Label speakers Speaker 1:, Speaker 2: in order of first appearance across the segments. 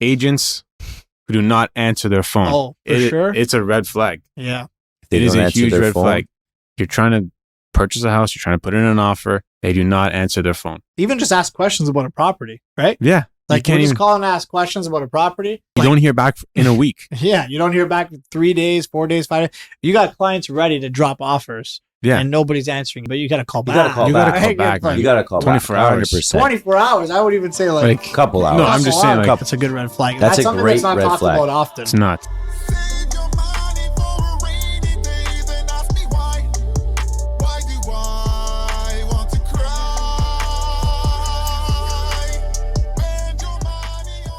Speaker 1: agents who do not answer their phone.
Speaker 2: Oh, for sure.
Speaker 1: It's a red flag.
Speaker 2: Yeah.
Speaker 1: It is a huge red flag. You're trying to purchase a house. You're trying to put in an offer. They do not answer their phone.
Speaker 2: Even just ask questions about a property, right?
Speaker 1: Yeah.
Speaker 2: Like, you just call and ask questions about a property.
Speaker 1: You don't hear back in a week.
Speaker 2: Yeah. You don't hear back in 3 days, 4 days, 5 days. You got clients ready to drop offers.
Speaker 1: Yeah.
Speaker 2: And nobody's answering, but you got to call back.
Speaker 3: You got to call back.
Speaker 1: You got to call
Speaker 3: 24
Speaker 1: back.
Speaker 3: hours.
Speaker 2: 24 hours. I would even say like
Speaker 3: a couple hours.
Speaker 1: No, I'm just saying like,
Speaker 2: it's a good red flag.
Speaker 3: That's a
Speaker 2: something
Speaker 3: great
Speaker 2: that's not
Speaker 3: red
Speaker 2: talked
Speaker 3: flag.
Speaker 2: about often.
Speaker 1: It's not.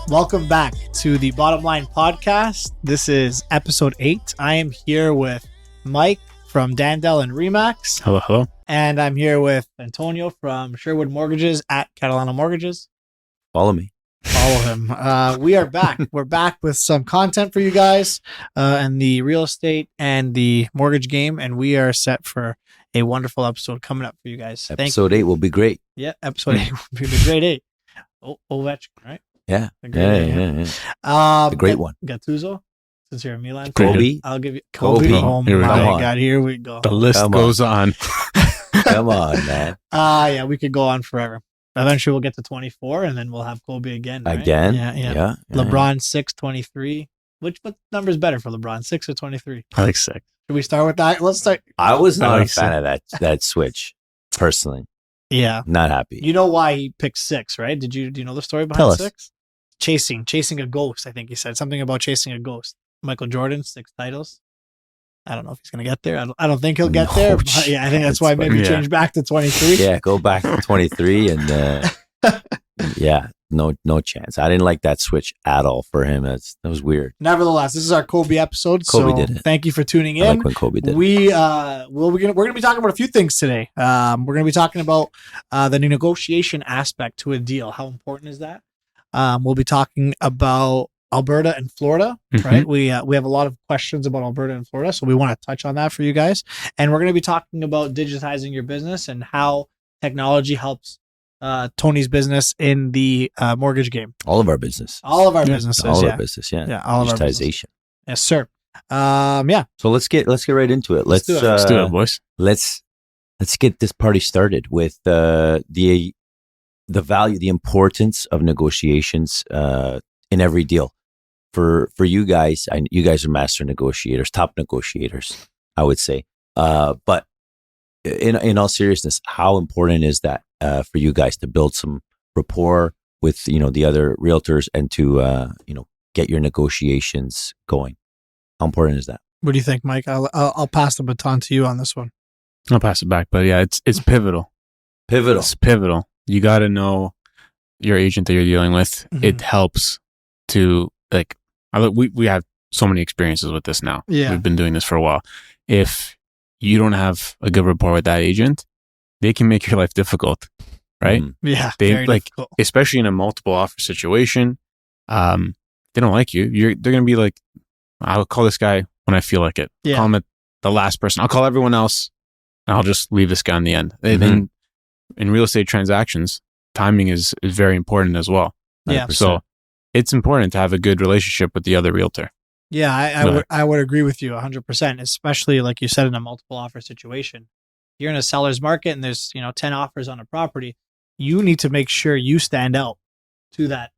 Speaker 2: Welcome back to the Bottom Line Podcast. This is episode 8. I am here with Mike from Dandel and Remax.
Speaker 1: Hello, hello.
Speaker 2: And I'm here with Antonio from Sherwood Mortgages at Catalana Mortgages.
Speaker 3: Follow me.
Speaker 2: Follow him. We are back. We're back with some content for you guys in the real estate and the mortgage game. And we are set for a wonderful episode coming up for you guys.
Speaker 3: Episode 8 will be great.
Speaker 2: Yeah, episode 8 will be the great 8. Ovechkin, right?
Speaker 3: Yeah.
Speaker 2: The
Speaker 3: great one.
Speaker 2: Gattuso, since you're a Milan.
Speaker 3: Kobe.
Speaker 2: I'll give you Kobe. Oh
Speaker 1: Here we
Speaker 2: my
Speaker 1: go.
Speaker 2: God, here we go.
Speaker 1: The list goes on.
Speaker 3: Come on, man.
Speaker 2: Yeah, we could go on forever. Eventually we'll get to 24 and then we'll have Kobe again. Right?
Speaker 3: Again?
Speaker 2: Yeah. LeBron 6, 23. What number is better for LeBron, 6 or 23?
Speaker 1: I like 6.
Speaker 2: Should we start with that? Let's start.
Speaker 3: I was not
Speaker 1: like
Speaker 3: a fan of that switch, personally.
Speaker 2: Yeah.
Speaker 3: Not happy.
Speaker 2: You know why he picked 6, right? Do you know the story behind
Speaker 3: Tell us.
Speaker 2: 6? Chasing a ghost, I think he said. Something about chasing a ghost. Michael Jordan, 6 titles. I don't know if he's going to get there. I don't think he'll get there. But yeah, I think that's why maybe change back to 23.
Speaker 3: Yeah, go back to 23 and yeah, no chance. I didn't like that switch at all for him. That was weird.
Speaker 2: Nevertheless, this is our Kobe episode.
Speaker 3: Kobe
Speaker 2: so
Speaker 3: did it.
Speaker 2: Thank you for tuning in.
Speaker 3: I like when Kobe did it.
Speaker 2: We're gonna be talking about a few things today. We're gonna be talking about the negotiation aspect to a deal. How important is that? We'll be talking about Alberta and Florida, right? We have a lot of questions about Alberta and Florida, so we want to touch on that for you guys. And we're going to be talking about digitizing your business and how technology helps Tony's business in the mortgage game.
Speaker 3: All of our business.
Speaker 2: All of our businesses.
Speaker 3: All of our business, yeah.
Speaker 2: Yeah, all of our business.
Speaker 3: Digitization.
Speaker 2: Yes, sir. Yeah.
Speaker 3: So let's get right into it.
Speaker 2: Let's do it.
Speaker 1: Let's do it, boys.
Speaker 3: Let's get this party started with the value, the importance of negotiations in every deal. For you guys, you guys are master negotiators, top negotiators, I would say. But in all seriousness, how important is that for you guys to build some rapport with the other realtors and to get your negotiations going? How important is that?
Speaker 2: What do you think, Mike? I'll pass the baton to you on this one.
Speaker 1: I'll pass it back, but yeah, it's pivotal.
Speaker 3: Pivotal.
Speaker 1: It's pivotal. You got to know your agent that you're dealing with.
Speaker 2: Mm-hmm.
Speaker 1: It helps to we have so many experiences with this now.
Speaker 2: Yeah.
Speaker 1: We've been doing this for a while. If you don't have a good rapport with that agent, they can make your life difficult, right?
Speaker 2: Yeah.
Speaker 1: They
Speaker 2: very difficult.
Speaker 1: especially in a multiple offer situation. They don't like you. They're going to be like, I'll call this guy when I feel like it.
Speaker 2: Yeah.
Speaker 1: Call him at the last person. I'll call everyone else and I'll just leave this guy in the end. And then in real estate transactions, timing is very important as well.
Speaker 2: Yeah.
Speaker 3: 100%.
Speaker 1: So it's important to have a good relationship with the other realtor.
Speaker 2: Yeah, I would agree with you 100%, especially like you said in a multiple offer situation. You're in a seller's market and there's, 10 offers on a property. You need to make sure you stand out to that,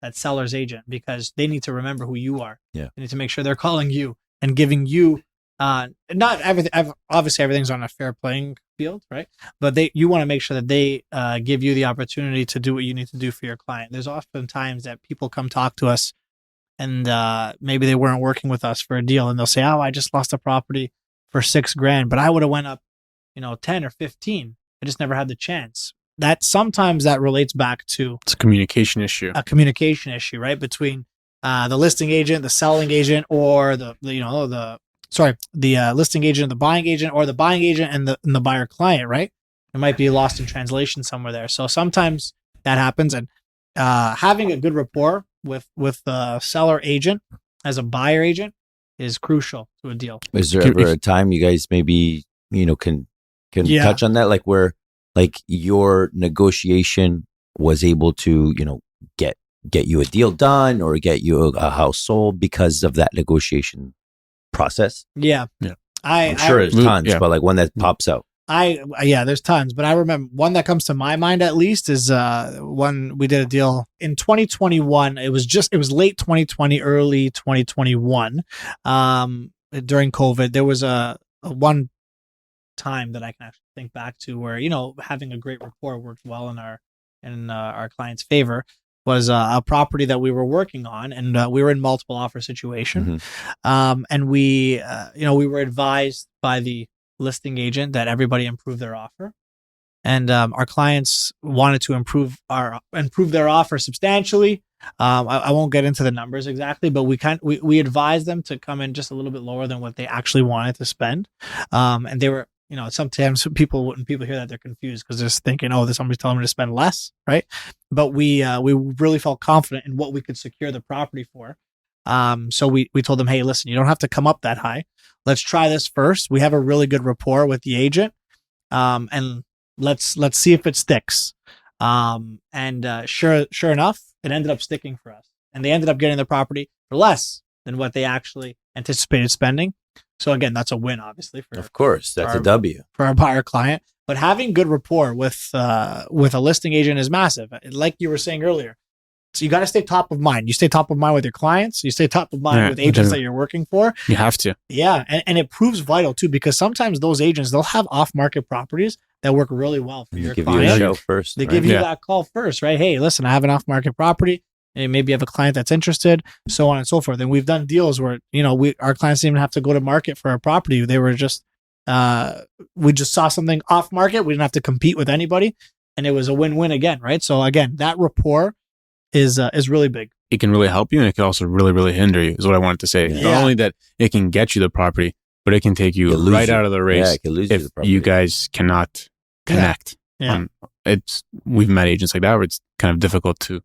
Speaker 2: that seller's agent because they need to remember who you are.
Speaker 3: Yeah.
Speaker 2: They need to make sure they're calling you and giving you not everything. Obviously, everything's on a fair playing field, right? But you want to make sure that they give you the opportunity to do what you need to do for your client. There's often times that people come talk to us and maybe they weren't working with us for a deal and they'll say, oh, I just lost a property for $6,000, but I would have went up, 10 or 15. I just never had the chance. Sometimes that relates back to
Speaker 1: It's a communication issue.
Speaker 2: Right? Between the listing agent, the selling agent, or the listing agent, the buying agent, or the buying agent and the buyer client, right? It might be lost in translation somewhere there. So sometimes that happens, and having a good rapport with the seller agent as a buyer agent is crucial to a deal.
Speaker 3: Is there ever a time you guys maybe can touch on that, like where like your negotiation was able to get get you a deal done or get you a house sold because of that negotiation process?
Speaker 2: Yeah.
Speaker 1: Yeah.
Speaker 3: I'm sure there's tons, but like one that pops out.
Speaker 2: There's tons, but I remember one that comes to my mind at least is one we did a deal in 2021. It was late 2020, early 2021. During COVID, there was a one time that I can actually think back to where, having a great rapport worked well in our client's favor. Was a property that we were working on, and we were in multiple offer situation. And we were advised by the listing agent that everybody improve their offer, and our clients wanted to improve their offer substantially. I won't get into the numbers exactly, but we advised them to come in just a little bit lower than what they actually wanted to spend, and they were. Sometimes when people hear that, they're confused because they're thinking, oh, somebody's telling me to spend less, right? But we really felt confident in what we could secure the property for. So we told them, hey, listen, you don't have to come up that high. Let's try this first. We have a really good rapport with the agent, and let's see if it sticks. Sure enough, it ended up sticking for us, and they ended up getting the property for less than what they actually anticipated spending. So again, that's a win, obviously.
Speaker 3: Of course, that's a W
Speaker 2: for our buyer client. But having good rapport with a listing agent is massive. Like you were saying earlier, so you got to stay top of mind. You stay top of mind with your clients. You stay top of mind with agents that you're working for.
Speaker 1: You have to.
Speaker 2: Yeah, and it proves vital too, because sometimes those agents, they'll have off-market properties that work really well for your client.
Speaker 3: You a show first.
Speaker 2: They give you that call first, right? Hey, listen, I have an off-market property. And maybe you have a client that's interested, so on and so forth. And we've done deals where, our clients didn't even have to go to market for our property. They were just, we just saw something off market. We didn't have to compete with anybody. And it was a win-win again, right? So again, that rapport is really big.
Speaker 1: It can really help you, and it can also really, really hinder you, is what I wanted to say. Not only that it can get you the property, but it can take you right out of the race
Speaker 3: it can lose
Speaker 1: if
Speaker 3: you the property.
Speaker 1: you guys cannot connect.
Speaker 2: Yeah.
Speaker 1: We've met agents like that where it's kind of difficult to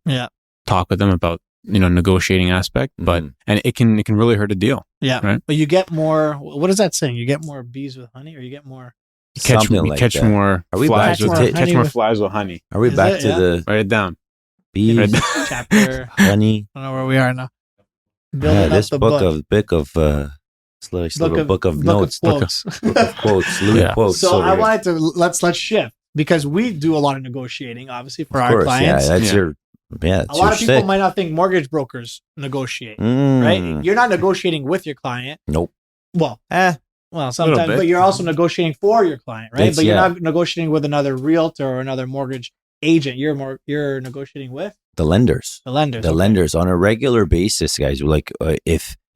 Speaker 1: talk with them about negotiating aspect, but and it can really hurt a deal. Yeah, right.
Speaker 2: But you get more. What is that saying? You get more bees with honey, or you get more.
Speaker 1: Catch more flies with honey.
Speaker 3: Are we back to the
Speaker 1: write it down?
Speaker 3: Bees,
Speaker 2: chapter,
Speaker 3: honey.
Speaker 2: I don't know where we are now.
Speaker 3: This book of notes, book of quotes, quotes.
Speaker 2: So I wanted to let's shift, because we do a lot of negotiating, obviously, for our clients.
Speaker 3: Yeah, that's your. Yeah,
Speaker 2: a lot of people might not think mortgage brokers negotiate, right? You're not negotiating with your client.
Speaker 3: Nope.
Speaker 2: Well, sometimes, but you're also negotiating for your client, right? But you're not negotiating with another realtor or another mortgage agent. You're negotiating with
Speaker 3: the lenders.
Speaker 2: The lenders.
Speaker 3: The lenders on a regular basis, guys. Like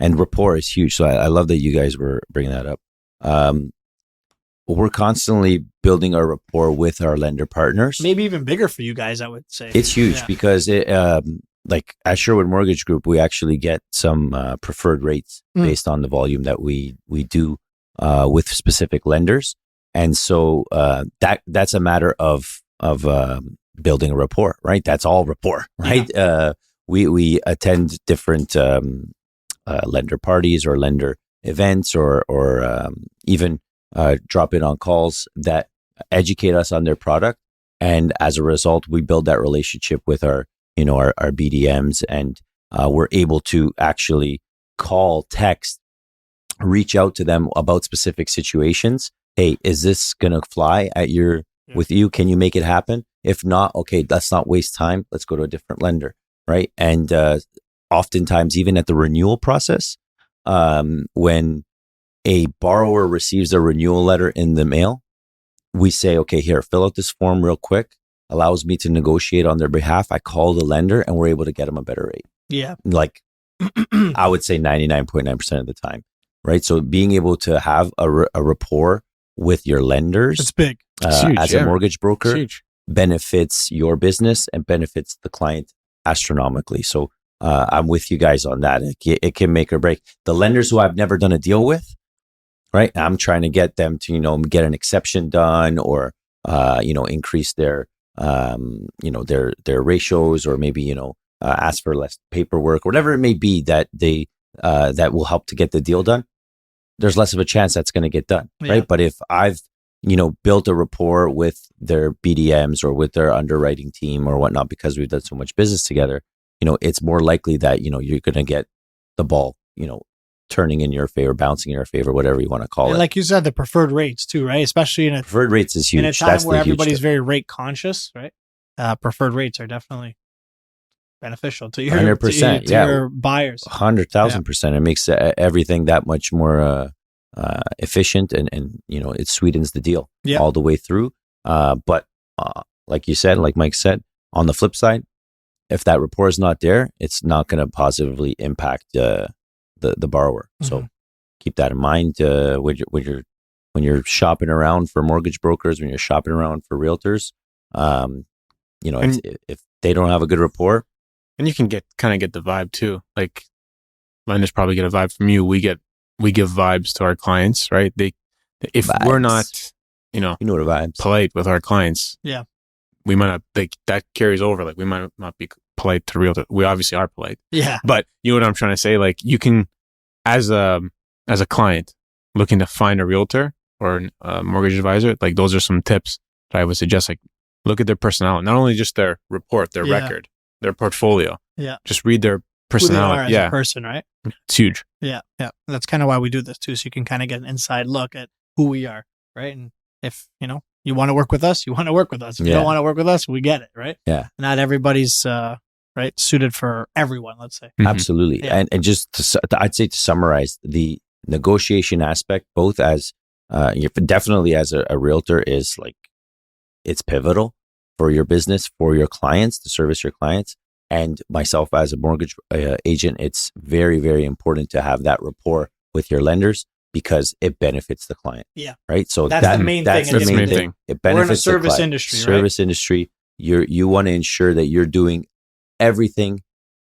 Speaker 3: and rapport is huge. So I love that you guys were bringing that up. We're constantly building our rapport with our lender partners.
Speaker 2: Maybe even bigger for you guys, I would say.
Speaker 3: It's huge because like at Sherwood Mortgage Group, we actually get some preferred rates based on the volume that we do with specific lenders, and so that's a matter of building a rapport, right? That's all rapport, right? Yeah. We attend different lender parties or lender events, or even drop in on calls that educate us on their product. And as a result, we build that relationship with our BDMs, and we're able to actually call, text, reach out to them about specific situations. Hey, is this going to fly with you? Can you make it happen? If not, okay, let's not waste time. Let's go to a different lender. Right. And oftentimes, even at the renewal process, when a borrower receives a renewal letter in the mail, we say, okay, here, fill out this form real quick. Allows me to negotiate on their behalf. I call the lender and we're able to get them a better rate.
Speaker 2: Yeah.
Speaker 3: Like I would say 99.9% of the time. Right. So being able to have a rapport with your lenders,
Speaker 2: it's big.
Speaker 3: As a mortgage broker, benefits your business and benefits the client astronomically. So I'm with you guys on that. It can make or break. The lenders who I've never done a deal with, right? I'm trying to get them to, get an exception done, or, increase their, their ratios, or maybe, ask for less paperwork, whatever it may be that that will help to get the deal done. There's less of a chance that's going to get done, right? But if I've, built a rapport with their BDMs or with their underwriting team or whatnot, because we've done so much business together, it's more likely that, you're going to get the ball, turning in your favor, bouncing in your favor, whatever you want to call
Speaker 2: And
Speaker 3: it.
Speaker 2: like you said, the preferred rates too, right? Especially in a
Speaker 3: Preferred rates is huge.
Speaker 2: in a time
Speaker 3: That's
Speaker 2: where
Speaker 3: the huge
Speaker 2: everybody's
Speaker 3: tip.
Speaker 2: very rate conscious, right? Preferred rates are definitely beneficial to your
Speaker 3: 100%,
Speaker 2: to your buyers.
Speaker 3: 100,000%. It makes everything that much more efficient, and it sweetens the deal all the way through. But like you said, like Mike said, on the flip side, if that rapport is not there, it's not going to positively impact the borrower. So keep that in mind when you're shopping around for mortgage brokers, when you're shopping around for realtors. If they don't have a good rapport,
Speaker 1: and you can kind of get the vibe too. Like lenders probably get a vibe from you. We give vibes to our clients, right? If
Speaker 3: vibes.
Speaker 1: We're not,
Speaker 3: you know the vibes,
Speaker 1: polite with our clients.
Speaker 2: Yeah.
Speaker 1: We might not, that carries over. Like we might not be polite to realtor. We obviously are polite.
Speaker 2: Yeah.
Speaker 1: But you know what I'm trying to say? Like you can, as a client looking to find a realtor or a mortgage advisor, like those are some tips that I would suggest. Like look at their personality, not only just their report, their record, their portfolio.
Speaker 2: Yeah.
Speaker 1: Just read their personality.
Speaker 2: Who they are as a person, right?
Speaker 1: It's huge.
Speaker 2: Yeah. Yeah. That's kind of why we do this too. So you can kind of get an inside look at who we are, right? And if, you want to work with us, you want to work with us. If you don't want to work with us, we get it, right?
Speaker 3: Yeah.
Speaker 2: Not everybody's suited for everyone, let's say.
Speaker 3: Mm-hmm. Absolutely.
Speaker 2: Yeah.
Speaker 3: And just I'd say to summarize, the negotiation aspect, both as definitely as a realtor, is like it's pivotal for your business, for your clients, to service your clients. And myself as a mortgage agent, it's very, very important to have that rapport with your lenders, because it benefits the client.
Speaker 2: Yeah.
Speaker 3: Right. So
Speaker 2: that's the main thing.
Speaker 3: It benefits
Speaker 2: We're in a service
Speaker 3: the client.
Speaker 2: industry,
Speaker 3: Service industry. You want to ensure that you're doing everything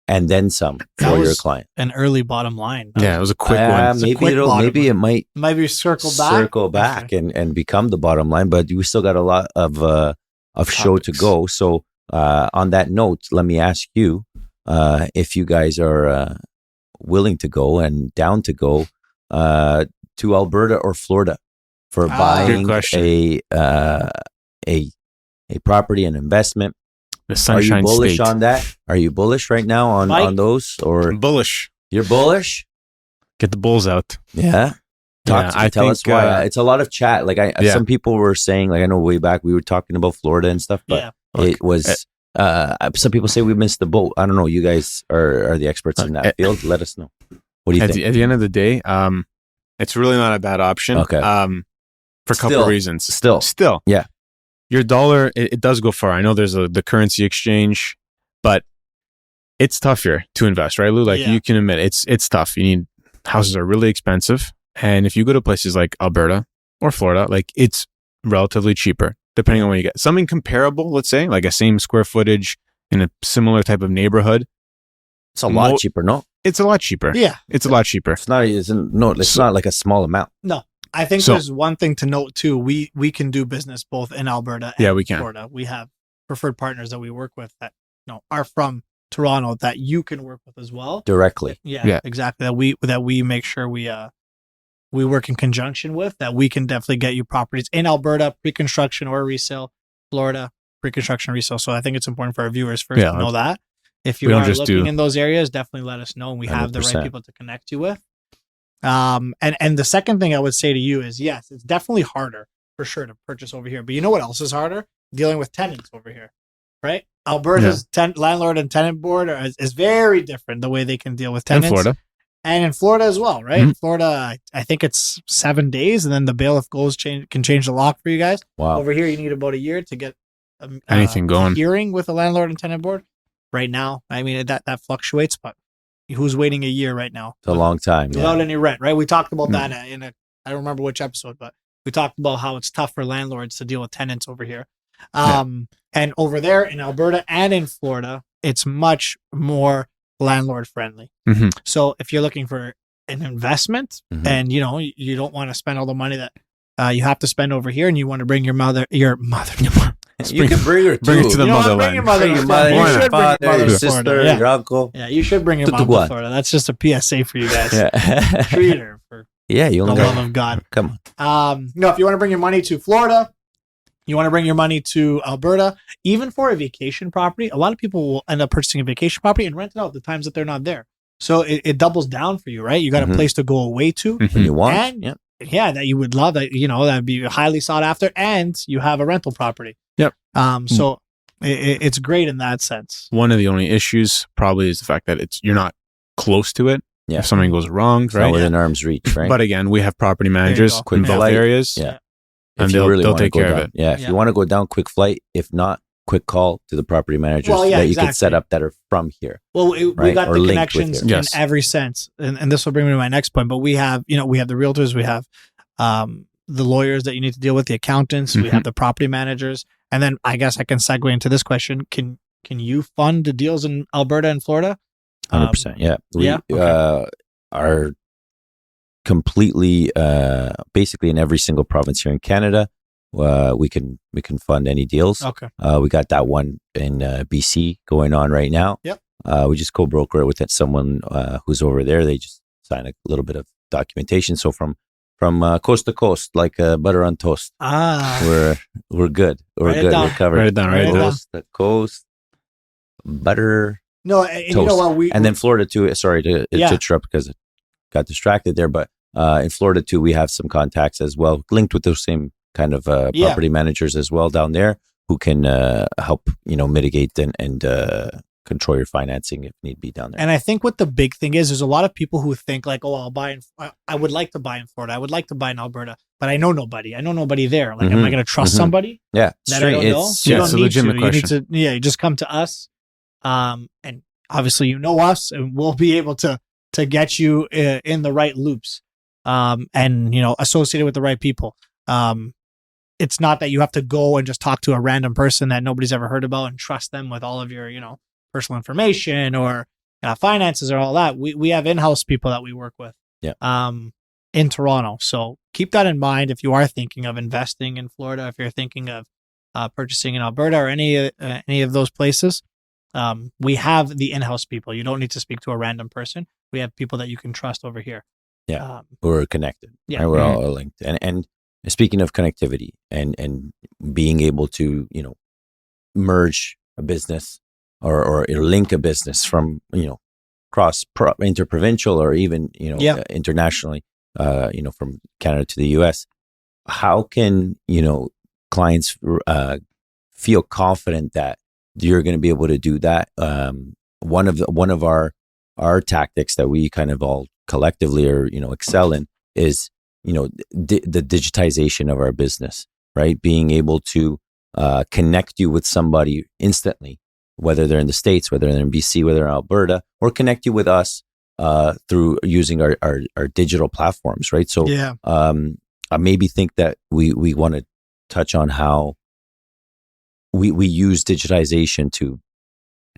Speaker 3: and then some for your client.
Speaker 2: An early bottom line.
Speaker 1: Yeah, it was a quick one.
Speaker 3: Maybe it might
Speaker 2: be circle back
Speaker 3: and become the bottom line, but we still got a lot of show to go. So on that note, let me ask you if you guys are willing to go and down to go to Alberta or Florida for buying a property, an investment.
Speaker 1: The Sunshine
Speaker 3: Are you bullish
Speaker 1: State.
Speaker 3: on that? Are you bullish right now on those? Or
Speaker 1: I'm bullish.
Speaker 3: You're bullish?
Speaker 1: Get the bulls out.
Speaker 3: Yeah. Talk to me. Tell us why. It's a lot of chat. Like some people were saying, like I know way back we were talking about Florida and stuff, but it was some people say we missed the boat. I don't know. You guys are the experts in that field. Let us know. What do you think?
Speaker 1: At the end of the day, it's really not a bad option.
Speaker 3: Okay.
Speaker 1: For a couple of reasons. Still.
Speaker 3: Yeah.
Speaker 1: Your dollar, it does go far. I know there's the currency exchange, but it's tough here to invest, right, Lou? Like you can admit it's tough. Houses are really expensive. And if you go to places like Alberta or Florida, like it's relatively cheaper, depending on what you get. Something comparable, let's say, like a same square footage in a similar type of neighborhood.
Speaker 3: It's a lot cheaper, no?
Speaker 1: It's a lot cheaper.
Speaker 2: Yeah.
Speaker 1: It's a lot cheaper.
Speaker 3: It's not like a small amount.
Speaker 2: No. I think there's one thing to note too. We can do business both in Alberta and
Speaker 1: we can.
Speaker 2: Florida. We have preferred partners that we work with that are from Toronto that you can work with as well
Speaker 3: directly.
Speaker 2: Yeah. Exactly. That we make sure we work in conjunction with, that we can definitely get you properties in Alberta, pre-construction or resale, Florida, pre-construction resale. So I think it's important for our viewers first to know that. If you are looking in those areas, definitely let us know and we 100%. Have the right people to connect you with. And the second thing I would say to you is, yes, it's definitely harder for sure to purchase over here. But you know what else is harder? Dealing with tenants over here, right? Alberta's landlord and tenant board is very different the way they can deal with tenants.
Speaker 1: In Florida.
Speaker 2: And in Florida as well, right? In Florida, I think it's 7 days, and then the bailiff can change the lock for you guys.
Speaker 3: Wow.
Speaker 2: Over here, you need about a year to get
Speaker 1: anything going.
Speaker 2: Hearing with a landlord and tenant board. Right now, I mean that fluctuates, but who's waiting a year right now?
Speaker 3: It's a long time
Speaker 2: without any rent, right? We talked about that I don't remember which episode, but we talked about how it's tough for landlords to deal with tenants over here. And over there in Alberta and in Florida, it's much more landlord friendly.
Speaker 1: Mm-hmm.
Speaker 2: So if you're looking for an investment and you don't want to spend all the money that you have to spend over here, and you want to bring your mother.
Speaker 3: You can bring her
Speaker 1: to the motherland.
Speaker 2: Bring your mother, your father,
Speaker 3: your sister, your uncle.
Speaker 2: Yeah, you should bring your mom to Florida. That's just a PSA for you guys. Treat her for
Speaker 3: you
Speaker 2: the love of God.
Speaker 3: Come
Speaker 2: on. No, if you want to bring your money to Florida, You want to bring your money to Alberta, even for a vacation property. A lot of people will end up purchasing a vacation property and rent it out the times that they're not there. So it doubles down for you, right? You got a place to go away to.
Speaker 3: When you want.
Speaker 2: And that you would love, that that'd be highly sought after, and you have a rental property.
Speaker 1: Yep.
Speaker 2: So it's great in that sense.
Speaker 1: One of the only issues probably is the fact that you're not close to it.
Speaker 3: Yeah.
Speaker 1: If something goes wrong,
Speaker 3: It's
Speaker 1: right?
Speaker 3: not within arm's reach, right?
Speaker 1: But again, we have property managers
Speaker 2: go.
Speaker 1: in both
Speaker 3: flight.
Speaker 1: areas.
Speaker 3: Yeah.
Speaker 1: And
Speaker 3: If you
Speaker 1: they'll
Speaker 3: wanna
Speaker 1: take
Speaker 3: go
Speaker 1: care of
Speaker 3: down.
Speaker 1: it.
Speaker 3: Yeah. If you want to go down, quick flight. If not, quick call to the property managers that you can set up that are from here.
Speaker 2: Well, we got
Speaker 3: Or
Speaker 2: the
Speaker 3: linked with
Speaker 2: connections
Speaker 3: you.
Speaker 2: in every sense, and this will bring me to my next point. But we have the realtors, we have the lawyers that you need to deal with, the accountants, we have the property managers, and then I guess I can segue into this question: Can you fund the deals in Alberta and Florida?
Speaker 3: 100%. Yeah. We
Speaker 2: Okay.
Speaker 3: are completely, basically in every single province here in Canada. We can fund any deals.
Speaker 2: Okay.
Speaker 3: We got that one in BC going on right now.
Speaker 2: Yep.
Speaker 3: We just co-broker it with someone who's over there. They just sign a little bit of documentation. So from coast to coast, like butter on toast. We're good. We're good. We're covered.
Speaker 1: Write it down.
Speaker 3: Coast to coast, butter.
Speaker 2: No, and you
Speaker 3: toast.
Speaker 2: know what?
Speaker 3: And then Florida too. Sorry to interrupt because I got distracted there. But in Florida too, we have some contacts as well, linked with those same kind of property managers as well down there, who can help mitigate and control your financing if need be down there.
Speaker 2: And I think what the big thing is, there's a lot of people who think like, oh, I would like to buy in Florida. I would like to buy in Alberta, but I know nobody. I know nobody there. Like, am I going to trust somebody?
Speaker 3: Yeah.
Speaker 2: That I don't know? You don't
Speaker 1: it's a
Speaker 2: need
Speaker 1: legitimate
Speaker 2: to.
Speaker 1: question.
Speaker 2: You need to, you just come to us. And obviously you know us, and we'll be able to get you in the right loops, and associated with the right people. It's not that you have to go and just talk to a random person that nobody's ever heard about and trust them with all of your personal information or finances or all that. We have in-house people that we work with in Toronto. So keep that in mind if you are thinking of investing in Florida, if you're thinking of purchasing in Alberta or any of those places. We have the in-house people. You don't need to speak to a random person. We have people that you can trust over here.
Speaker 3: Yeah, we're connected.
Speaker 2: Yeah,
Speaker 3: right? We're all linked. And speaking of connectivity and being able to merge a business or link a business from cross interprovincial or even internationally, from Canada to the U.S. How can clients feel confident that you're going to be able to do that? One of our tactics that we kind of all collectively or excel in is the digitization of our business, right? Being able to connect you with somebody instantly, whether they're in the States, whether they're in BC, whether they're in Alberta, or connect you with us through using our digital platforms, right? So I maybe think that we want to touch on how we use digitization to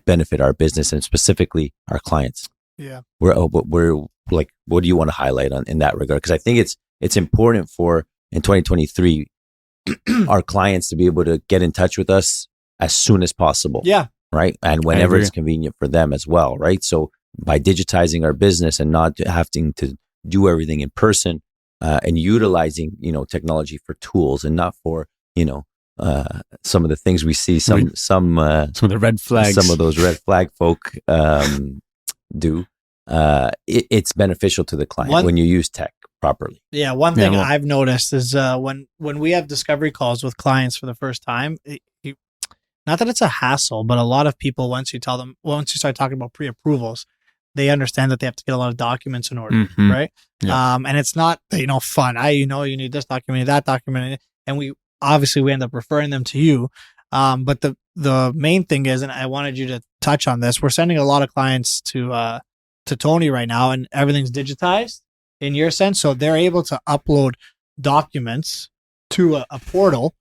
Speaker 3: benefit our business and specifically our clients.
Speaker 2: Yeah.
Speaker 3: We're like, what do you want to highlight in that regard? Because I think it's important for in 2023 our clients to be able to get in touch with us as soon as possible.
Speaker 2: Yeah.
Speaker 3: Right. And whenever it's convenient for them as well. Right. So by digitizing our business and not having to do everything in person and utilizing, technology for tools and not for, some of the things we see some of
Speaker 1: the red flags,
Speaker 3: some of those red flag folk do. It's beneficial to the client when you use tech properly.
Speaker 2: Yeah. One thing I've noticed is when we have discovery calls with clients for the first time, not that it's a hassle, but a lot of people, once you start talking about pre-approvals, they understand that they have to get a lot of documents in order, right? Yeah. And it's not, fun. You need this document, that document, and we end up referring them to you. But the main thing is, and I wanted you to touch on this, we're sending a lot of clients to Tony right now, and everything's digitized in your sense. So they're able to upload documents to a portal.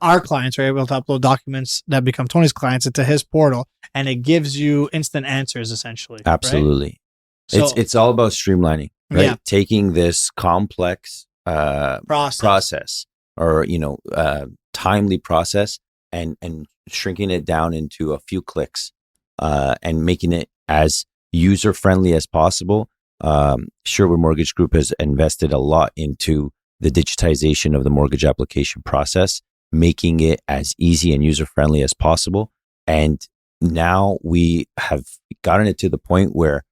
Speaker 2: Our clients are able to upload documents that become Tony's clients into his portal, and it gives you instant answers essentially.
Speaker 3: Absolutely. Right? It's all about streamlining, right?
Speaker 2: Yeah.
Speaker 3: Taking this complex process or, timely process and shrinking it down into a few clicks and making it as user-friendly as possible. Sherwood Mortgage Group has invested a lot into the digitization of the mortgage application process, making it as easy and user friendly as possible. And now we have gotten it to the point where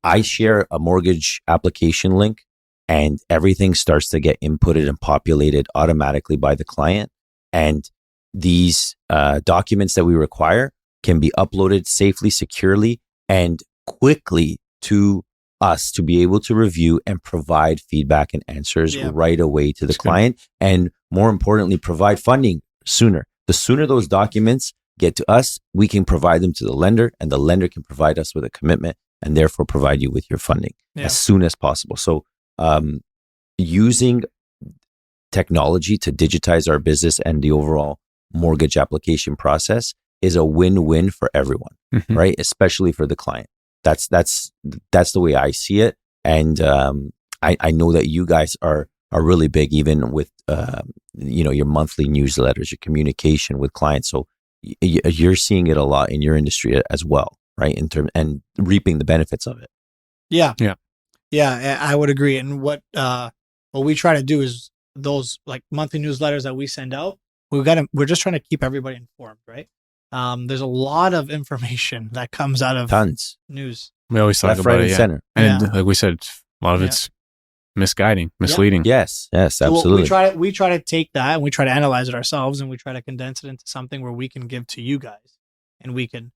Speaker 3: I share a mortgage application link and everything starts to get inputted and populated automatically by the client. And these documents that we require can be uploaded safely, securely, and quickly to us to be able to review and provide feedback and answers right away to the client. And more importantly, provide funding sooner. The sooner those documents get to us, we can provide them to the lender, and the lender can provide us with a commitment and therefore provide you with your funding as soon as possible. So using technology to digitize our business and the overall mortgage application process is a win-win for everyone, right? Especially for the client. That's the way I see it. And I know that you guys are really big, even with your monthly newsletters, your communication with clients. So you're seeing it a lot in your industry as well, right? In terms and reaping the benefits of it.
Speaker 2: Yeah, I would agree. And what we try to do is those like monthly newsletters that we send out. We're just trying to keep everybody informed, right? There's a lot of information that comes out of
Speaker 3: tons
Speaker 2: news.
Speaker 1: We always talk about it,
Speaker 3: center.
Speaker 1: And like we said, a lot of it's misguiding, misleading.
Speaker 3: Yes,
Speaker 2: So
Speaker 3: absolutely.
Speaker 2: we try to take that and we try to analyze it ourselves, and we try to condense it into something where we can give to you guys, and we can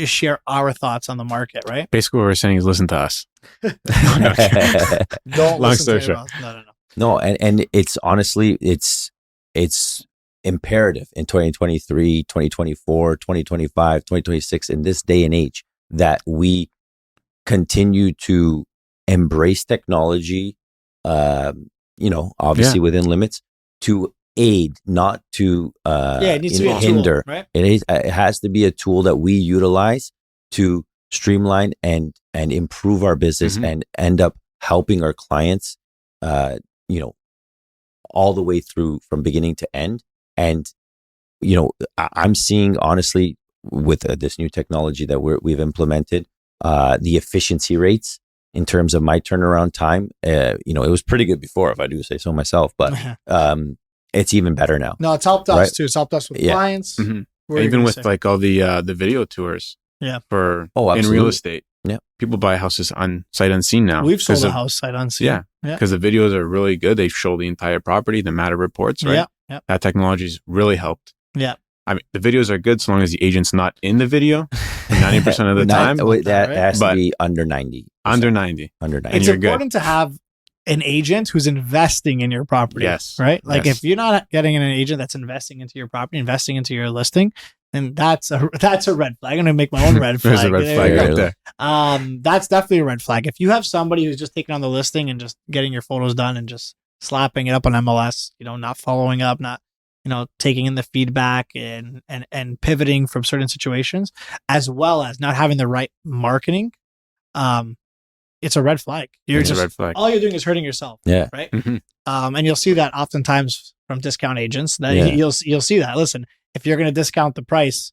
Speaker 2: share our thoughts on the market, right?
Speaker 1: Basically, what we're saying is listen to us.
Speaker 2: Don't
Speaker 1: Long
Speaker 2: listen
Speaker 1: story
Speaker 2: to
Speaker 1: short.
Speaker 2: No.
Speaker 3: And it's honestly, it's imperative in 2023, 2024, 2025, 2026, in this day and age, that we continue to embrace technology, obviously within limits, to aid, not to
Speaker 2: it needs to be a
Speaker 3: hinder.
Speaker 2: Tool, right?
Speaker 3: It has to be a tool that we utilize to streamline and improve our business and end up helping our clients, all the way through from beginning to end. And, I'm seeing, honestly, with this new technology that we've implemented, the efficiency rates in terms of my turnaround time, it was pretty good before, if I do say so myself, but it's even better now.
Speaker 2: No, it's helped us too. It's helped us with clients.
Speaker 1: Even with like all the video tours for in real estate.
Speaker 3: Yeah.
Speaker 1: People buy houses on sight unseen now.
Speaker 2: We've sold a house sight unseen.
Speaker 1: Yeah. Because the videos are really good. They show the entire property, the matter reports, right?
Speaker 2: Yeah.
Speaker 1: That technology's really helped.
Speaker 2: Yeah.
Speaker 1: I mean, the videos are good so long as the agent's not in the video 90% of the time.
Speaker 3: That has to be under 90.
Speaker 1: Under 90.
Speaker 2: It's important to have an agent who's investing in your property.
Speaker 1: Yes.
Speaker 2: Right? Like if you're not getting an agent that's investing into your property, investing into your listing, then that's a red flag. I'm going to make my own red flag.
Speaker 1: There's a red flag right there.
Speaker 2: That's definitely a red flag. If you have somebody who's just taking on the listing and just getting your photos done and just slapping it up on MLS, not following up, not taking in the feedback and pivoting from certain situations, as well as not having the right marketing, it's a red flag.
Speaker 1: It's a red flag.
Speaker 2: All you're doing is hurting yourself.
Speaker 3: Yeah.
Speaker 2: Right. And you'll see that oftentimes from discount agents. That you'll see that. Listen, if you're going to discount the price,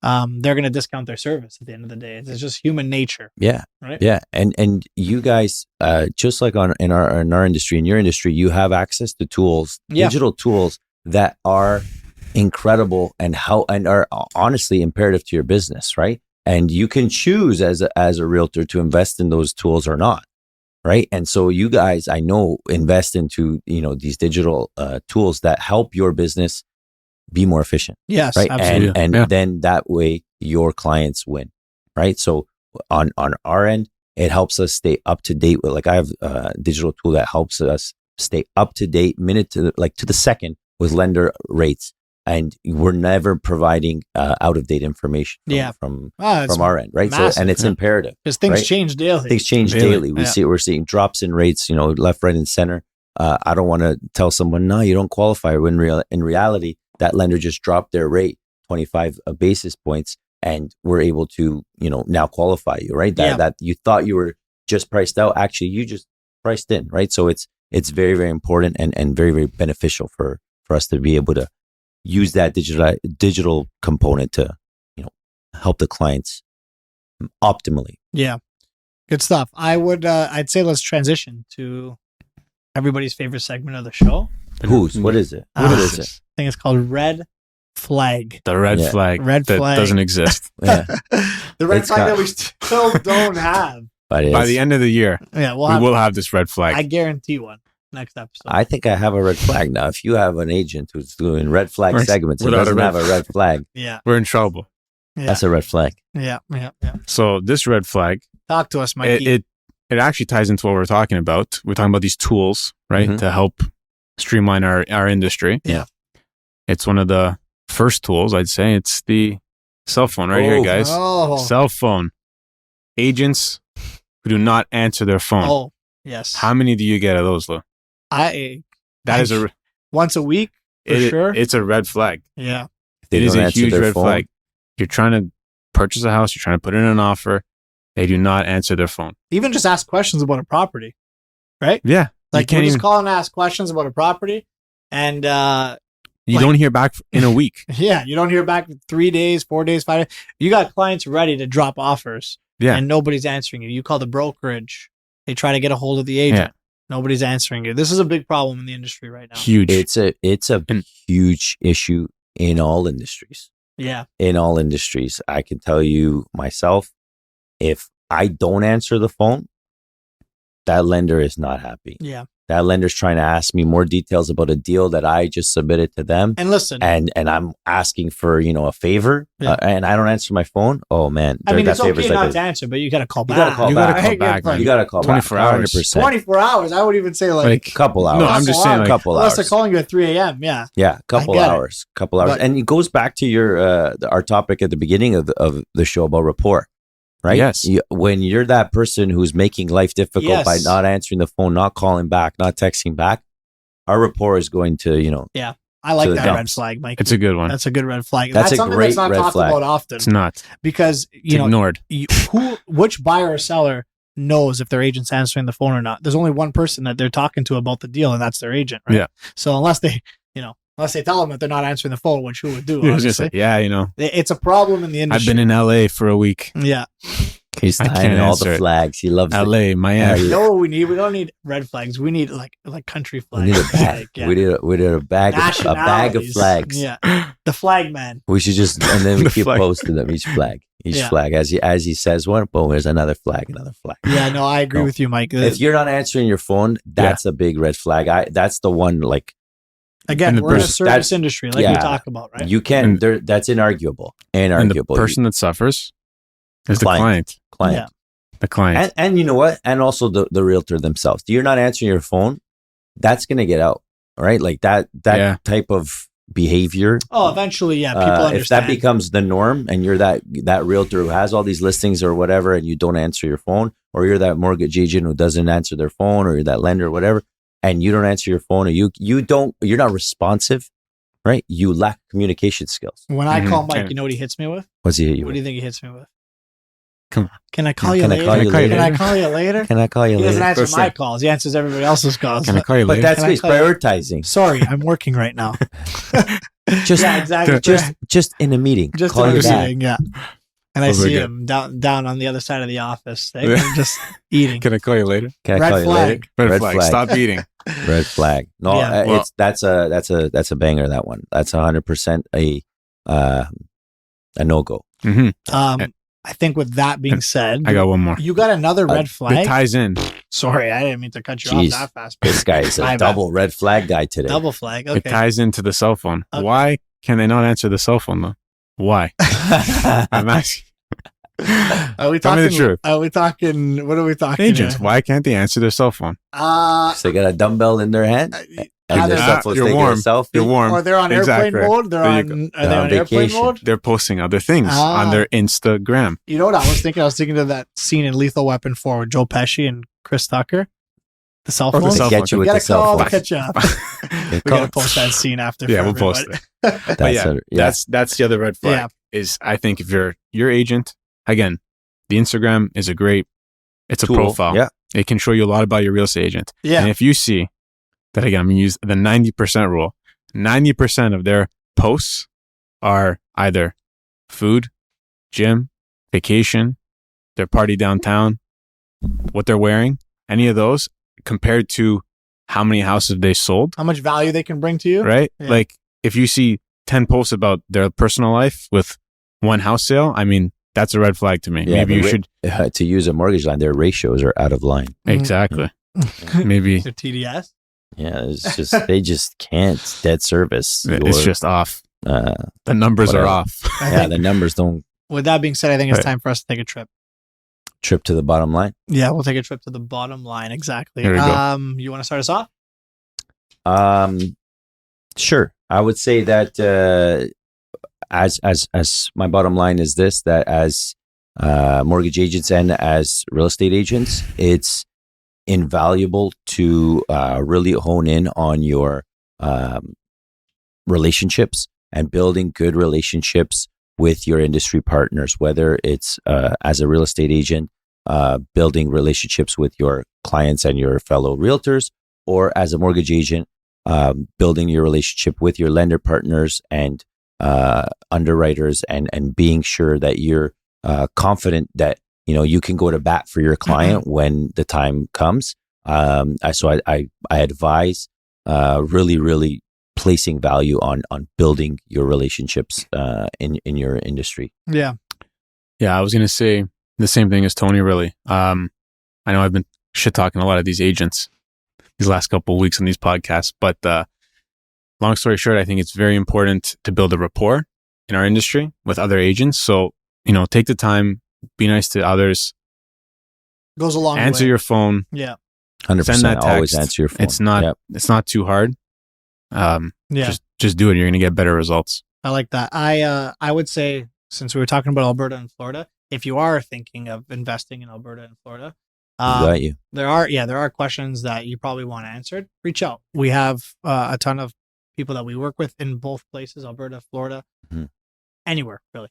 Speaker 2: they're going to discount their service at the end of the day. It's just human nature.
Speaker 3: Yeah.
Speaker 2: Right.
Speaker 3: Yeah. And you guys, just like in our industry, in your industry, you have access to tools, digital tools that are incredible and are honestly imperative to your business, right? And you can choose as a realtor to invest in those tools or not, right? And so you guys, I know, invest into these digital tools that help your business be more efficient.
Speaker 2: Yes,
Speaker 3: right.
Speaker 2: absolutely.
Speaker 3: And then that way your clients win, right? So on our end, it helps us stay up to date with, like, I have a digital tool that helps us stay up to date minute to the second with lender rates, and we're never providing out of date information from our end, right?
Speaker 2: Massive.
Speaker 3: So, and it's imperative
Speaker 2: because things change daily.
Speaker 3: Things change daily. We're seeing drops in rates, left, right, and center. I don't want to tell someone, no, you don't qualify. When in reality, that lender just dropped their rate 25 basis points, and we're able to now qualify you, right? That you thought you were just priced out, actually you just priced in, right? So it's very, very important and very, very beneficial for us to be able to use that digital component to, help the clients optimally.
Speaker 2: Yeah. Good stuff. I'd say let's transition to everybody's favorite segment of the show,
Speaker 3: Whose? What is it?
Speaker 2: What
Speaker 3: What
Speaker 2: is
Speaker 3: is it?
Speaker 2: I think it's called red flag.
Speaker 1: The red
Speaker 3: Yeah.
Speaker 1: flag
Speaker 2: Red
Speaker 1: that
Speaker 2: flag.
Speaker 1: doesn't exist.
Speaker 3: Yeah.
Speaker 2: The red
Speaker 3: It's
Speaker 2: flag
Speaker 3: got-
Speaker 2: that we still don't have.
Speaker 3: But
Speaker 1: By the end of the year,
Speaker 2: Yeah,
Speaker 1: we
Speaker 2: have,
Speaker 1: will have this red flag.
Speaker 2: I guarantee one next episode.
Speaker 3: I think I have a red flag now. If you have an agent who's doing red flag
Speaker 1: Right.
Speaker 3: segments and
Speaker 1: Without a
Speaker 3: doesn't
Speaker 1: red
Speaker 3: have a red flag,
Speaker 2: yeah,
Speaker 1: We're in trouble.
Speaker 2: yeah,
Speaker 3: that's a red flag.
Speaker 2: yeah.
Speaker 1: So this red flag,
Speaker 2: Talk to us, Mikey.
Speaker 1: it actually ties into what we're talking about. We're talking about these tools, right,
Speaker 3: Mhm.
Speaker 1: to help streamline our industry.
Speaker 2: Yeah.
Speaker 1: It's one of the first tools, I'd say. It's the cell phone right here,
Speaker 3: Oh.
Speaker 1: guys.
Speaker 2: Oh,
Speaker 1: Cell phone. Agents who do not answer their phone.
Speaker 2: oh, yes.
Speaker 1: How many do you get of those, Lou? That is a
Speaker 2: once a week for sure.
Speaker 1: It's a red flag.
Speaker 2: Yeah,
Speaker 3: If they
Speaker 1: It is
Speaker 3: don't
Speaker 1: a
Speaker 3: answer
Speaker 1: huge
Speaker 3: their
Speaker 1: red
Speaker 3: phone,
Speaker 1: flag. You're trying to purchase a house. You're trying to put in an offer. They do not answer their phone.
Speaker 2: even just ask questions about a property, right?
Speaker 1: Yeah.
Speaker 2: Like
Speaker 1: you
Speaker 2: you
Speaker 1: can't
Speaker 2: just
Speaker 1: even,
Speaker 2: call and ask questions about a property, and
Speaker 1: you
Speaker 2: like-
Speaker 1: don't hear back in a week.
Speaker 2: yeah, you don't hear back in 3 days, 4 days, 5 days. You got clients ready to drop offers,
Speaker 1: Yeah.
Speaker 2: and nobody's answering you. You call the brokerage, they try to get a hold of the agent. Nobody's answering you. This is a big problem in the industry right now.
Speaker 1: Huge.
Speaker 3: it's a
Speaker 1: And-
Speaker 3: huge issue in all industries.
Speaker 2: Yeah,
Speaker 3: In all industries, I can tell you myself, if I don't answer the phone, that lender is not happy.
Speaker 2: yeah.
Speaker 3: That lender's trying to ask me more details about a deal that I just submitted to them.
Speaker 2: And listen,
Speaker 3: And I'm asking for, a favor,
Speaker 2: Yeah.
Speaker 3: and I don't answer my phone. Oh man,
Speaker 2: I mean,
Speaker 3: that
Speaker 2: it's okay
Speaker 3: favor's
Speaker 2: not
Speaker 3: like
Speaker 2: to answer, but you got to call
Speaker 3: You
Speaker 2: back.
Speaker 3: gotta call
Speaker 1: You
Speaker 3: back.
Speaker 1: gotta call
Speaker 2: Right?
Speaker 1: back, man.
Speaker 3: you got to call
Speaker 1: 24
Speaker 3: back,
Speaker 1: hours.
Speaker 3: 100%.
Speaker 2: 24 hours. I would even say like
Speaker 3: Couple hours.
Speaker 1: No, I'm just saying, like,
Speaker 3: couple
Speaker 2: unless they're
Speaker 3: hours.
Speaker 2: calling you at 3 a.m. Yeah,
Speaker 3: Yeah, couple
Speaker 2: get it.
Speaker 3: hours, couple hours,
Speaker 2: But-
Speaker 3: and it goes back to your our topic at the beginning of the show about rapport, right?
Speaker 1: Yes.
Speaker 3: When you're that person who's making life difficult by
Speaker 2: Yes.
Speaker 3: not answering the phone, not calling back, not texting back, our rapport is going to,
Speaker 2: I like
Speaker 3: To the
Speaker 2: that red
Speaker 3: dumps.
Speaker 2: flag, Mike.
Speaker 1: It's a good one.
Speaker 2: That's a good red flag.
Speaker 3: That's a
Speaker 2: something
Speaker 3: great
Speaker 2: that's not
Speaker 3: red
Speaker 2: talked
Speaker 3: flag.
Speaker 2: about often
Speaker 1: It's not.
Speaker 2: because
Speaker 1: It's ignored.
Speaker 2: which buyer or seller knows if their agent's answering the phone or not. There's only one person that they're talking to about the deal, and that's their agent, right?
Speaker 1: Yeah.
Speaker 2: So unless they tell them that they're not answering the phone, which who would do?
Speaker 1: I was just
Speaker 2: Obviously,
Speaker 1: like,
Speaker 2: it's a problem in the
Speaker 1: I've
Speaker 2: industry.
Speaker 1: been in LA for a week.
Speaker 2: Yeah.
Speaker 3: he's
Speaker 1: I
Speaker 3: tying
Speaker 1: can't
Speaker 3: all
Speaker 1: answer
Speaker 3: the
Speaker 1: it.
Speaker 3: flags. He loves it.
Speaker 1: LA, Miami.
Speaker 2: You know what we need? We don't need red flags. We need like country
Speaker 3: We
Speaker 2: flags.
Speaker 3: need a bag.
Speaker 2: Like, yeah.
Speaker 3: We need a bag of
Speaker 2: Nationalities.
Speaker 3: flags.
Speaker 2: Yeah. The flag man.
Speaker 3: We should just and then we
Speaker 1: The
Speaker 3: keep
Speaker 1: flag.
Speaker 3: posting them each flag. Each
Speaker 2: Yeah.
Speaker 3: flag as he says one, boom, there's another flag, another flag.
Speaker 2: Yeah, no, I agree
Speaker 3: No.
Speaker 2: with you, Mike.
Speaker 3: If you're not answering your phone, that's a big red flag. That's the one. Like
Speaker 2: Again,
Speaker 1: and the
Speaker 2: we're in a
Speaker 1: person-
Speaker 2: service
Speaker 3: that's-
Speaker 2: industry, like we
Speaker 3: yeah.
Speaker 2: talk about, right?
Speaker 3: you can.
Speaker 1: And-
Speaker 3: There, that's inarguable.
Speaker 1: And the
Speaker 3: Inarguable.
Speaker 1: person that suffers is the
Speaker 3: Client.
Speaker 1: client.
Speaker 3: client.
Speaker 2: Yeah.
Speaker 1: The client.
Speaker 3: And you know what? And also the realtor themselves. You're not answering your phone. That's gonna get out, right? Like that
Speaker 1: Yeah.
Speaker 3: type of behavior.
Speaker 2: Oh, eventually, yeah, people
Speaker 3: If
Speaker 2: understand.
Speaker 3: that becomes the norm, and you're that realtor who has all these listings or whatever, and you don't answer your phone, or you're that mortgage agent who doesn't answer their phone, or you're that lender or whatever, and you don't answer your phone, or you're not responsive, right? You lack communication skills.
Speaker 2: When I
Speaker 1: Mhm.
Speaker 2: call Mike,
Speaker 1: And-
Speaker 2: you know what he hits me with?
Speaker 3: What's he hit you
Speaker 2: What
Speaker 3: with?
Speaker 2: do you think he hits me with?
Speaker 1: Come on.
Speaker 2: Can I call you
Speaker 3: Can I
Speaker 2: later?
Speaker 3: call you
Speaker 2: Can I
Speaker 1: later?
Speaker 2: call you later?
Speaker 3: Can I call you
Speaker 2: He doesn't
Speaker 3: later?
Speaker 2: answer
Speaker 1: First
Speaker 2: my
Speaker 1: thing.
Speaker 2: calls. He answers everybody else's calls.
Speaker 1: Can I call you
Speaker 3: But
Speaker 1: later?
Speaker 3: that's
Speaker 2: Can I
Speaker 3: what he's
Speaker 2: call you-
Speaker 3: prioritizing.
Speaker 2: Sorry, I'm working right now.
Speaker 3: Just,
Speaker 2: yeah, exactly.
Speaker 3: just in a meeting.
Speaker 2: Just
Speaker 3: call
Speaker 2: in
Speaker 3: you
Speaker 2: a
Speaker 3: back.
Speaker 2: meeting, yeah. And I
Speaker 1: Oh, very
Speaker 2: see
Speaker 1: good.
Speaker 2: him down on the other side of the office. They're just eating.
Speaker 1: Can I call you later?
Speaker 3: Can I
Speaker 2: Red
Speaker 3: call you
Speaker 2: flag.
Speaker 3: later?
Speaker 1: Red flag. Stop eating.
Speaker 3: Red flag. No,
Speaker 2: Yeah.
Speaker 1: Well-
Speaker 3: that's a banger. That one. That's 100% a no go.
Speaker 1: Hmm
Speaker 2: I think with that being said,
Speaker 1: I got one more.
Speaker 2: you got another red
Speaker 1: It
Speaker 2: flag.
Speaker 1: ties in.
Speaker 2: Sorry, I didn't mean to cut you
Speaker 3: Jeez.
Speaker 2: off that fast.
Speaker 3: This guy is
Speaker 2: My
Speaker 3: a
Speaker 2: bad.
Speaker 3: double red flag guy today.
Speaker 2: Double flag.
Speaker 1: It
Speaker 2: Okay.
Speaker 1: ties into the cell phone.
Speaker 2: Okay.
Speaker 1: Why can they not answer the cell phone though? Why? I'm asking.
Speaker 2: Are we
Speaker 1: Tell
Speaker 2: talking?
Speaker 1: me the truth.
Speaker 2: Are we talking? What are we talking?
Speaker 1: Agents,
Speaker 2: here?
Speaker 1: why can't they answer their cell phone?
Speaker 3: So they got a dumbbell in their hand, and
Speaker 2: either
Speaker 3: they're
Speaker 2: that-
Speaker 3: supposed
Speaker 1: you're
Speaker 3: to take
Speaker 1: warm.
Speaker 3: a selfie.
Speaker 1: You're warm.
Speaker 2: or they're on
Speaker 1: Exactly.
Speaker 2: airplane mode. They're
Speaker 1: There you
Speaker 2: on.
Speaker 1: go.
Speaker 2: Are they
Speaker 3: They're
Speaker 2: on
Speaker 3: on
Speaker 2: airplane
Speaker 3: vacation.
Speaker 2: mode?
Speaker 1: They're posting other things
Speaker 2: Ah.
Speaker 1: on their Instagram.
Speaker 2: You know what I was thinking? I was thinking of that scene in Lethal Weapon 4 with Joe Pesci and Chris Tucker. The cell
Speaker 1: Oh,
Speaker 2: phone.
Speaker 1: the
Speaker 3: They
Speaker 1: cell
Speaker 3: get
Speaker 1: phone.
Speaker 3: you with
Speaker 2: Gotta
Speaker 3: the cell
Speaker 2: call,
Speaker 3: phone.
Speaker 2: catch up. We gotta post that scene after.
Speaker 1: Yeah,
Speaker 2: for
Speaker 1: we'll post
Speaker 2: everybody.
Speaker 1: But
Speaker 3: That's
Speaker 1: yeah,
Speaker 3: a- yeah.
Speaker 1: that's the other red flag.
Speaker 2: Yeah.
Speaker 1: Is I think if you're your agent, again, the Instagram is it's a
Speaker 3: Tool.
Speaker 1: profile.
Speaker 3: Yeah.
Speaker 1: It can show you a lot about your real estate agent.
Speaker 2: Yeah.
Speaker 1: And if you see that, again, I'm going to use the 90% rule. 90% of their posts are either food, gym, vacation, their party downtown, what they're wearing, any of those compared to how many houses they sold,
Speaker 2: How much value they can bring to you.
Speaker 1: right?
Speaker 2: Yeah.
Speaker 1: Like if you see 10 posts about their personal life with one house sale, I mean, that's a red flag to me.
Speaker 3: Yeah,
Speaker 1: Maybe you should.
Speaker 3: to use a mortgage line. Their ratios are out of line.
Speaker 1: Exactly. Maybe
Speaker 2: Their TDS.
Speaker 3: Yeah, it's just they just can't debt service.
Speaker 1: it's just off.
Speaker 3: uh,
Speaker 1: The numbers are
Speaker 3: whatever.
Speaker 1: off.
Speaker 2: I
Speaker 3: yeah,
Speaker 2: think,
Speaker 3: the numbers don't
Speaker 2: with that being said, I think it's
Speaker 1: Right.
Speaker 2: time for us to take a trip.
Speaker 3: trip to the bottom line.
Speaker 2: Yeah, we'll take a trip to the bottom line. Exactly.
Speaker 1: There we go.
Speaker 2: You want to start us off?
Speaker 3: Sure. I would say that as my bottom line is this, that as mortgage agents and as real estate agents, it's invaluable to really hone in on your relationships and building good relationships with your industry partners, whether it's as a real estate agent, building relationships with your clients and your fellow realtors, or as a mortgage agent, building your relationship with your lender partners and underwriters, and being sure that you're confident that you can go to bat for your client when the time comes. So I advise really placing value on building your relationships in your industry.
Speaker 2: Yeah.
Speaker 1: Yeah, I was going to say the same thing as Tony, really. I know I've been shit talking a lot of these agents these last couple of weeks on these podcasts, but long story short, I think it's very important to build a rapport in our industry with other agents. So, take the time, be nice to others,
Speaker 2: Goes a long way.
Speaker 1: answer your phone,
Speaker 2: Yeah.
Speaker 3: 100%.
Speaker 1: send that text.
Speaker 3: Always answer your phone.
Speaker 1: It's not too hard.
Speaker 2: Yeah.
Speaker 1: Just do it. You're going to get better results.
Speaker 2: I like that. I would say, since we were talking about Alberta and Florida, if you are thinking of investing in Alberta and Florida,
Speaker 3: Got you.
Speaker 2: there are questions that you probably want answered. Reach out. We have a ton of people that we work with in both places, Alberta, Florida, anywhere really,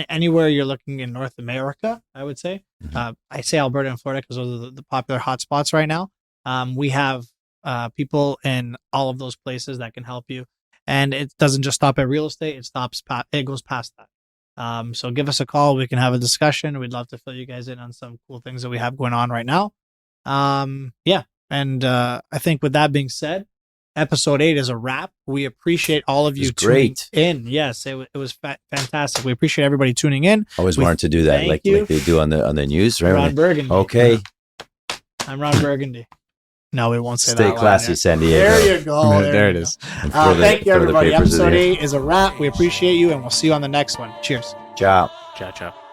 Speaker 2: anywhere you're looking in North America. I would say. I say Alberta and Florida because those are the popular hotspots right now. We have people in all of those places that can help you, and it doesn't just stop at real estate. It goes past that. So give us a call. We can have a discussion. We'd love to fill you guys in on some cool things that we have going on right now. And I think with that being said, episode 8 is a wrap. We appreciate all of you tuning in. Yes, it was fantastic. We appreciate everybody tuning in.
Speaker 3: Always wanted to do that, like they do on the news, right?
Speaker 2: Ron Burgundy.
Speaker 3: Okay.
Speaker 2: I'm Ron Burgundy. No, we won't say
Speaker 3: Stay
Speaker 2: that.
Speaker 3: classy, San Diego.
Speaker 2: There you go.
Speaker 1: There it is.
Speaker 2: Thank you, everybody. Episode 8 is a wrap. We appreciate you, and we'll see you on the next one. Cheers.
Speaker 3: Ciao.
Speaker 1: Ciao, ciao.